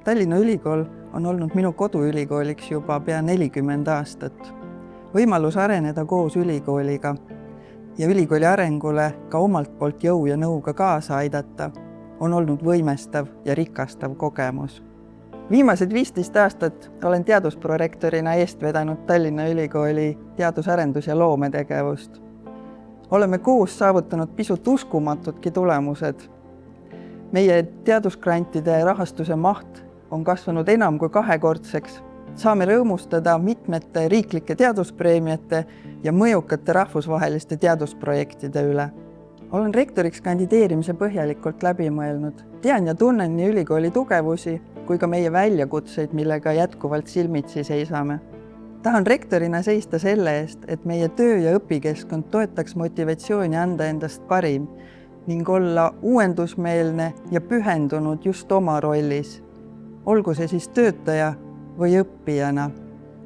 Tallinna Ülikool on olnud minu koduülikooliks juba pea 40 aastat. Võimalus areneda koos ülikooliga ja ülikooli arengule ka omalt poolt jõu ja nõuga kaasa aidata on olnud võimestav ja rikastav kogemus. Viimased 15 aastat olen teadusprorektorina eest vedanud Tallinna Ülikooli teadusarendus- ja loometegevust. Oleme koos saavutanud pisut uskumatudki tulemused. Meie teadusgrantide rahastuse maht on kasvanud enam kui 2-kordseks. Saame rõõmustada mitmete riiklike teaduspreemiate ja mõjukate rahvusvaheliste teadusprojektide üle. Olen rektoriks kandideerimise põhjalikult läbi mõelnud. Tean ja tunnen nii ülikooli tugevusi kui ka meie väljakutseid, millega jätkuvalt silmitsi seisame. Tahan rektorina seista selle eest, et meie töö- ja õpikeskkond toetaks motivatsiooni anda endast parim ning olla uuendusmeelne ja pühendunud just oma rollis. Olgu see siis töötaja või õppijana.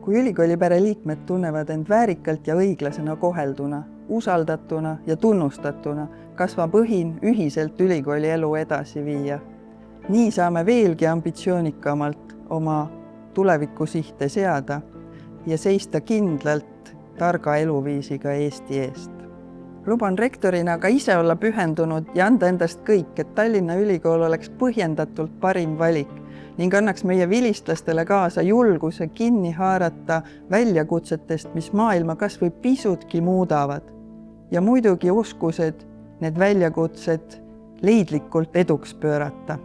Kui ülikooli pereliikmed tunnevad end väärikalt ja õiglasena kohelduna, usaldatuna ja tunnustatuna, kasvab õhin ühiselt ülikooli elu edasi viia. Nii saame veelgi ambitsioonikamalt oma tulevikusihte seada ja seista kindlalt targa eluviisiga Eesti eest. Luban rektorina ka ise olla pühendunud ja anda endast kõik, et Tallinna Ülikool oleks põhjendatult parim valik ning annaks meie vilistlastele kaasa julguse kinni haarata väljakutsetest, mis maailma kas või pisutki muudavad. Ja muidugi uskused need väljakutsed leidlikult eduks pöörata.